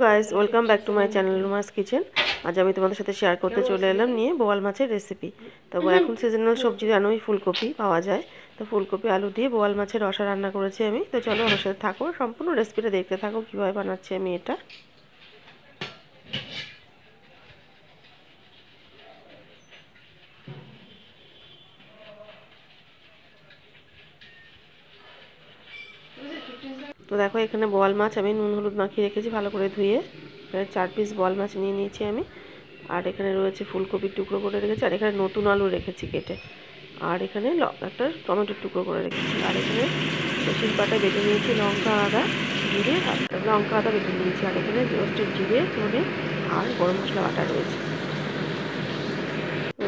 Guys, welcome back to my channel রুমাস kitchen. আজ আমি তোমাদের সাথে শেয়ার করতে চলে এলাম নিয়ে বোয়াল মাছের রেসিপি। তো এখন সিজনাল সবজি জানোই, ফুলকপি পাওয়া যায়। তো ফুলকপি আলু দিয়ে বোয়াল মাছের রসা রান্না করেছি আমি। তো চলো আমার সাথে থাকো, সম্পূর্ণ রেসিপিটা দেখতে থাকো কীভাবে বানাচ্ছি আমি এটা। তো দেখো, এখানে বোয়াল মাছ আমি নুন হলুদ মাখিয়ে রেখেছি ভালো করে ধুয়ে। 4 পিস বোয়াল মাছ নিয়ে নিয়েছি আমি। আর এখানে রয়েছে ফুলকপির টুকরো করে রেখেছি, আর এখানে নতুন আলু রেখেছি কেটে। আর এখানে একটা টমেটোর টুকরো করে রেখেছি। আর এখানে শিলপাটা বেটে নিয়েছি লঙ্কা আদা জিরে, আর লঙ্কা আদা বেটে নিয়েছি। আর এখানে রোস্টেড জিরে ধনে আর গরম মশলা বাটা রয়েছে।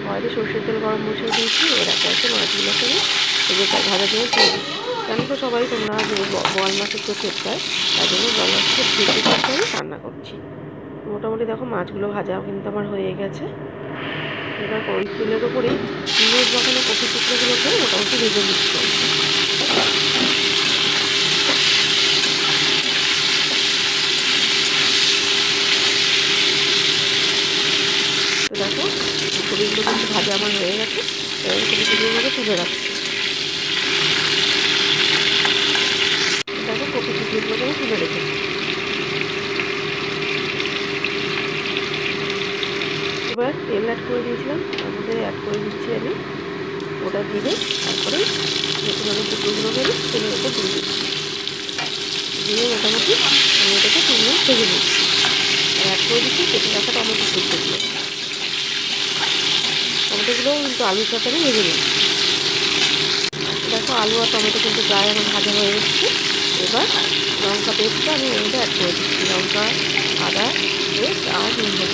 কড়াইতে সর্ষের তেল গরম বসিয়ে দিয়েছি। এর একটা আছে মাছগুলোকে আমি ভাজার জন্য তুলে দিচ্ছি। জানো তো সবাই তোমরা যে বোয়াল মাছের তো চেপটায়, তার জন্য বোয়াল মাছকে ভেজে করতে আমি রান্না করছি। মোটামুটি দেখো মাছগুলো ভাজা কিন্তু আমার হয়ে গেছে। এবার ওই তেলের ওপরেই নুন মাখানো কফি টুকরোগুলোকে মোটামুটি ভেজে নিচ্ছি। তো দেখো কপিগুলো কিন্তু ভাজা আমার হয়ে গেছে। এবার কপিগুলোকে তুলে রাখছি। দেখো কপি টুকরোগুলোকে আমি তুলে রেখেছি। এবার তেল অ্যাড করে দিয়েছিলাম, তার মধ্যে অ্যাড করে দিচ্ছি আমি ওটা জিরে। তারপরে নতুন আলুর টুকরোগুলোকে আমি তেলের ওপর দিয়ে দিচ্ছি। দিয়ে মোটামুটি আমি এটাকে 2 মিনিট ভেজে নিচ্ছি। আর অ্যাড করে দিচ্ছি কেটে রাখা টমেটো টুকরোগুলো। টমেটোগুলোও কিন্তু আলুর সাথে আমি ভেজে নিচ্ছি। দেখো আলু আর টমেটো কিন্তু প্রায় আমার ভাজা হয়ে এসেছে। এবার লঙ্কা পেস্টটা আমি এর মধ্যে অ্যাড করে দিচ্ছি। লঙ্কা আদা পেস্ট আর নুন হলুদ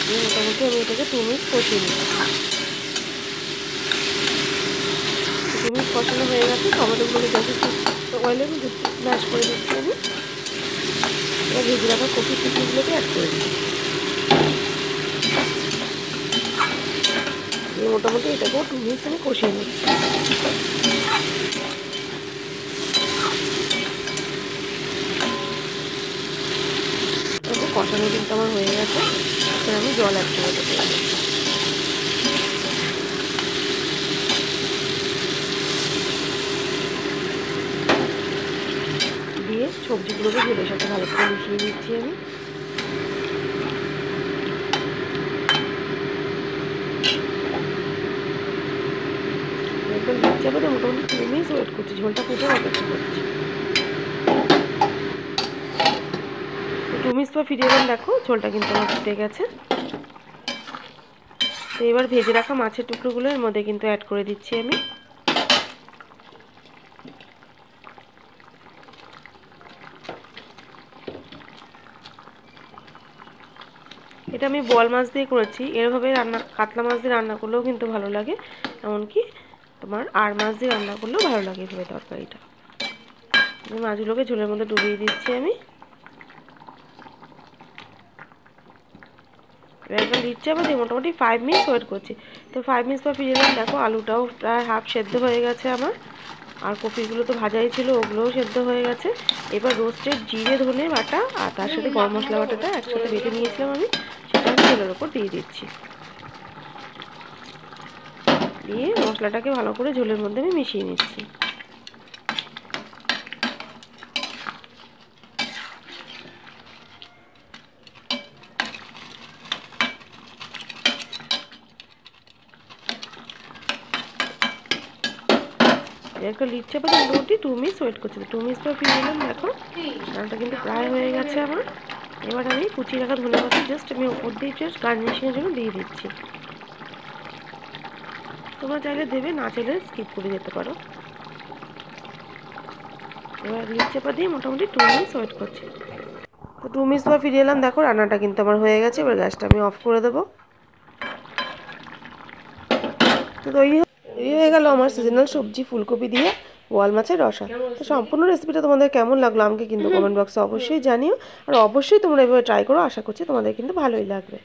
দিয়ে মোটামুটি আমি এটাকে 2 মিনিট কষিয়ে নিচ্ছি। 2 মিনিট কষানো হয়ে গেছে। টমেটোগুলো গ্যাসের অয়েলে আমি স্ম্যাশ করে দিচ্ছি আমি। এবার ভেজে রাখা কফি টুকরোগুলোকে অ্যাড করে দিচ্ছি। দিয়ে মোটামুটি এটাকেও 2 মিনিট আমি কষিয়ে নিচ্ছি। কষানো কিন্তু আমার হয়ে গেছে। এবার আমি জল অ্যাড করে দেবো। দিয়ে সবজিগুলোকে ঝোলের সাথে ভালো করে মিশিয়ে নিচ্ছি আমি। একদম দিচ্ছে আমাদের মোটামুটি 2 মিনিট ওয়েট করছি, ঝোলটা ফুটে অপেক্ষা করছি। 2 মিনিট পর ফিরে এলাম, দেখো ঝোলটা কিন্তু আমার ফুটে গেছে। তো এবার ভেজে রাখা মাছের টুকরোগুলো এর মধ্যে কিন্তু অ্যাড করে দিচ্ছি আমি। এটা আমি বোয়াল মাছ দিয়ে করেছি। এরভাবে রান্না কাতলা মাছ দিয়ে রান্না করলেও কিন্তু ভালো লাগে, এমনকি তোমার আর মাছ দিয়ে রান্না করলেও ভালো লাগে এভাবে তরকারিটা। মাছগুলোকে ঝোলের মধ্যে ডুবিয়ে দিচ্ছি আমি। একদম দিচ্ছে আবার দিয়ে মোটামুটি 5 মিনিট ওয়েট করছি। তো 5 মিনিট পর ফিরে এলাম, দেখো আলুটাও প্রায় হাফ সেদ্ধ হয়ে গেছে আমার। আর কপিগুলো তো ভাজাই ছিল, ওগুলোও সেদ্ধ হয়ে গেছে। এবার রোস্টেড জিরে ধনে বাটা আর তার সাথে গরম মশলা বাটাটা একসাথে বেটে নিয়েছিলাম আমি, সেটা আমি তেলের ওপর দিয়ে দিচ্ছি। দিয়ে মশলাটাকে ভালো করে ঝোলের মধ্যে আমি মিশিয়ে নিচ্ছি। একটা লিড চাপা দিয়ে মোটামুটি 2 মিনিট ওয়েট করছি। 2 মিনিট পর ফিরে এলাম, দেখো রান্নাটা কিন্তু প্রায় হয়ে গেছে আমার। এবার আমি কুচিয়ে রাখা ধনে পাতা জাস্ট আমি ওপর দিয়ে জাস্ট গার্নিশিংয়ের জন্য দিয়ে দিচ্ছি। তোমরা চাইলে দেবে, না চাইলে স্কিপ করে যেতে পারো। এবার লিড চাপা দিয়ে মোটামুটি 2 মিনিট ওয়েট করছি। তো 2 মিনিট পর ফিরে এলাম, দেখো রান্নাটা কিন্তু আমার হয়ে গেছে। এবার গ্যাসটা আমি অফ করে দেবো। তো তৈরি হয়ে গেল আমার সিজনাল সবজি ফুলকপি দিয়ে বোয়াল মাছের রসা। তো সম্পূর্ণ রেসিপিটা তোমাদের কেমন লাগলো আমাকে কিন্তু কমেন্ট বক্সে অবশ্যই জানিও। আর অবশ্যই তোমরা এভাবে ট্রাই করো, আশা করছি তোমাদের কিন্তু ভালোই লাগবে।